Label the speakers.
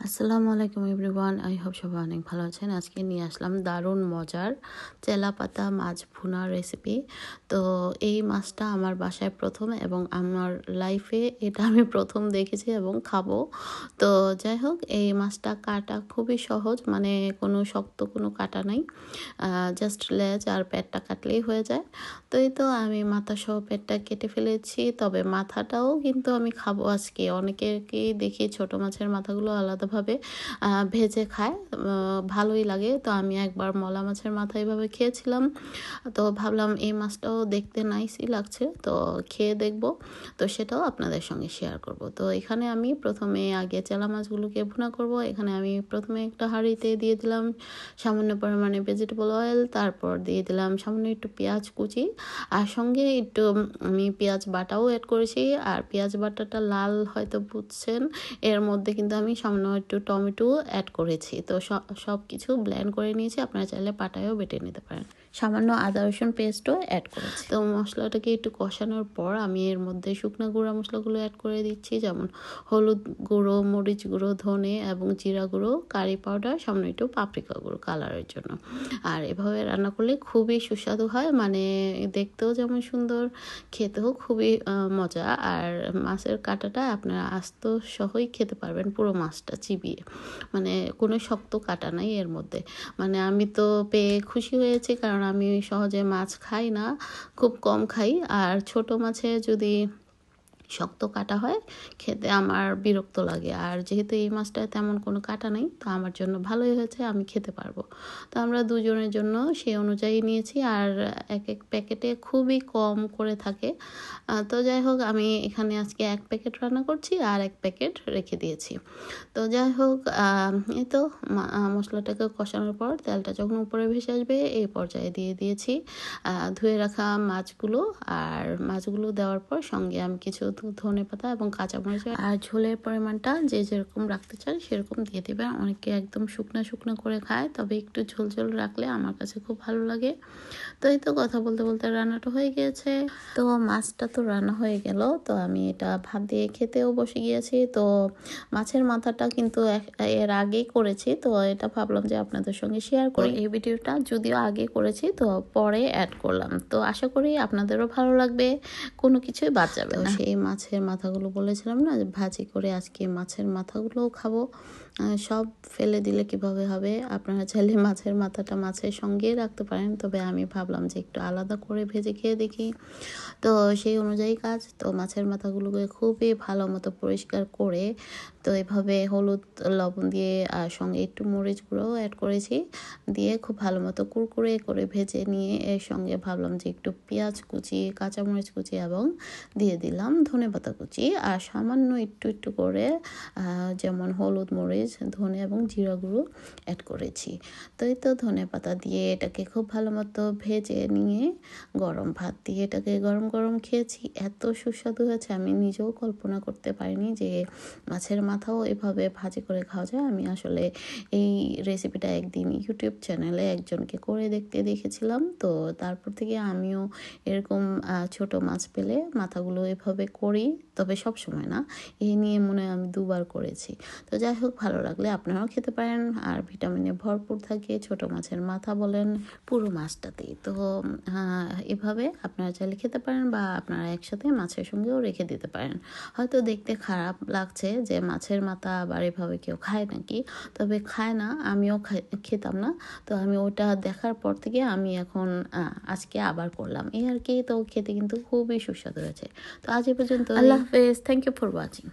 Speaker 1: আসসালামু আলাইকুম everyone, I hope সবাই অনেক ভালো আছেন। আজকে নিয়ে আসলাম দারুণ মজার চেলা পাতা মাছ ভুনা রেসিপি। তো এই মাছটা আমার বাসায় প্রথম এবং আমার লাইফে এটা আমি প্রথম দেখেছি এবং খাবো। তো যাই হোক, এই মাছটা কাটা খুবই সহজ, মানে কোনো শক্ত কোনো কাটা নাই, জাস্ট লেজ আর পেটটা কাটলেই হয়ে যায়। তো এই তো আমি মাথা সহ পেটটা কেটে ফেলেছি, তবে মাথাটাও কিন্তু আমি খাবো আজকে। অনেকেরকেই দেখি ছোট মাছের মাথাগুলো আলাদাভাবে ভেজে খায়, ভালোই লাগে। তো আমি একবার মলা মাছের মাথা এভাবে খেয়েছিলাম, তো ভাবলাম এই মাছটাও দেখতে নাইসই লাগছে, তো খেয়ে দেখব। তো সেটাও আপনাদের সঙ্গে শেয়ার করব। তো এখানে আমি প্রথমে আগে চেলা মাছগুলোকে ভুনা করব। এখানে আমি প্রথমে একটা হাঁড়িতে দিয়ে দিলাম সামান্য পরিমাণে ভেজিটেবল অয়েল, তারপর দিয়ে দিলাম সামান্য একটু পেঁয়াজ কুচি, আর সঙ্গে একটু আমি পেঁয়াজ বাটাও অ্যাড করেছি। আর পেঁয়াজ বাটাটা লাল হয়তো বুঝছেন, এর মধ্যে কিন্তু আমি সামান্য একটু টমেটো অ্যাড করেছি। তো সব কিছু ব্লেন্ড করে নিয়েছি, আপনারা চাইলে পাটায়ও বেটে নিতে পারেন। সামান্য আদা রসুন পেস্টও অ্যাড করেছি। তো মশলাটাকে একটু কষানোর পর আমি এর মধ্যে শুকনো গুঁড়া মশলাগুলো অ্যাড করে দিচ্ছি, যেমন হলুদ গুঁড়ো, মরিচ গুঁড়ো, ধনে এবং জিরা গুঁড়ো, কারি পাউডার, সামান্য একটু পাপরিকা গুঁড়ো কালারের জন্য। আর এভাবে রান্না করলে খুবই সুস্বাদু হয়, মানে দেখতেও যেমন সুন্দর, খেতেও খুবই মজা। আর মাছের কাঁটাটা আপনারা আস্ত সহই খেতে পারবেন, পুরো মাছটা চিবিয়ে, মানে কোনো শক্ত কাটা নাই এর মধ্যে। মানে আমি তো পেয়ে খুশি হয়েছি, কারণ আমি সহজে মাছ খাই না, খুব কম খাই। আর ছোট মাছে যদি শক্ত কাটা হয় খেতে আমার বিরক্ত লাগে। আর যেহেতু এই মাছটায় তেমন কোনো কাটা নেই, তো আমার জন্য ভালোই হয়েছে, আমি খেতে পারবো। তো আমরা দুজনের জন্য সেই অনুযায়ী নিয়েছি, আর এক এক প্যাকেটে খুবই কম করে থাকে। তো যাই হোক, আমি এখানে আজকে 1 প্যাকেট রান্না করছি আর 1 প্যাকেট রেখে দিয়েছি। তো যাই হোক, এই তো মশলাটাকে কষানোর পর তেলটা যখন উপরে ভেসে আসবে, এই পর্যায়ে দিয়ে দিয়েছি ধুয়ে রাখা মাছগুলো। আর মাছগুলো দেওয়ার পর সঙ্গে আমি কিছু ধনেপাতা এবং কাঁচামরিচ, আর ঝোলের পরিমাণটা যে যেরকম রাখতে চান সেরকম দিয়ে দেবেন। অনেকে একদম শুকনো শুকনো করে খায়, তবে একটু ঝোল ঝোল রাখলে আমার কাছে খুব ভালো লাগে। তো এই তো কথা বলতে বলতে রান্নাটা হয়ে গিয়েছে। তো মাছটা তো রান্না হয়ে গেল, তো আমি এটা ভাত দিয়ে খেতেও বসে গিয়েছি। তো মাছের মাথাটা কিন্তু এর আগেই করেছি, তো এটা ভাবলাম যে আপনাদের সঙ্গে শেয়ার করি। এই ভিডিওটা যদিও আগে করেছি, তো পরে অ্যাড করলাম। তো আশা করি আপনাদেরও ভালো লাগবে, কোনো কিছুই বাদ যাবে না। সেই মাছের মাথাগুলো বলেছিলাম না যে ভাজি করে, আজকে মাছের মাথাগুলোও খাবো। সব ফেলে দিলে কিভাবে হবে, আপনারা চাইলে মাছের মাথাটা মাছের সঙ্গেই রাখতে পারেন, তবে আমি ভাবলাম যে একটু আলাদা করে ভেজে খেয়ে দেখি। তো সেই অনুযায়ী কাজ। তো মাছের মাথাগুলোকে খুবই ভালো মতো পরিষ্কার করে, তো এভাবে হলুদ লবণ দিয়ে আর সঙ্গে একটু মরিচ গুঁড়োও অ্যাড করেছি, দিয়ে খুব ভালো মতো কুরকুরে করে ভেজে নিয়ে এর সঙ্গে ভাবলাম যে একটু পেঁয়াজ কুচি, কাঁচামরিচ কুচি এবং দিয়ে দিলাম ধনেপাতা কুচি, আর সামান্য একটু একটু করে যেমন হলুদ, মরিচ, ধনে এবং জিরা গুঁড়ো অ্যাড করেছি। তো এই তো ধনেপাতা দিয়ে এটাকে খুব ভালো মতো ভেজে নিয়ে গরম ভাত দিয়ে এটাকে গরম গরম খেয়েছি। এত সুস্বাদু হয়েছে, আমি নিজেও কল্পনা করতে পারিনি যে মাছের মাথাও এভাবে ভাজি করে খাওয়া যায়। আমি আসলে এই রেসিপিটা একদিন ইউটিউব চ্যানেলে একজনকে করে দেখেছিলাম, তো তারপর থেকে আমিও এরকম ছোট মাছ পেলে মাথাগুলো এভাবে করি, তবে সব সময় না, এই নিয়ে মনে হয় আমি 2 বার করেছি। তো যাই হোক, ভালো লাগলে আপনারাও খেতে পারেন। আর ভিটামিনে ভরপুর থাকে ছোট মাছের মাথা বলেন, পুরো মাছটাতেই। তো এভাবে আপনারা চাইলে খেতে পারেন, বা আপনারা একসাথে মাছের সঙ্গেও রেখে দিতে পারেন। হয়তো দেখতে খারাপ লাগছে যে মাছের মাথা আবার এভাবে কেউ খায় নাকি, তবে খায় না, আমিও খেতাম না। তো আমি ওটা দেখার পর থেকে আমি এখন আজকে আবার করলাম, এই আর কি। তো খেতে কিন্তু খুবই সুস্বাদু হয়েছে। তো আজ এ পর্যন্ত, আল্লাহ হাফেজ, থ্যাংক ইউ ফর ওয়াচিং।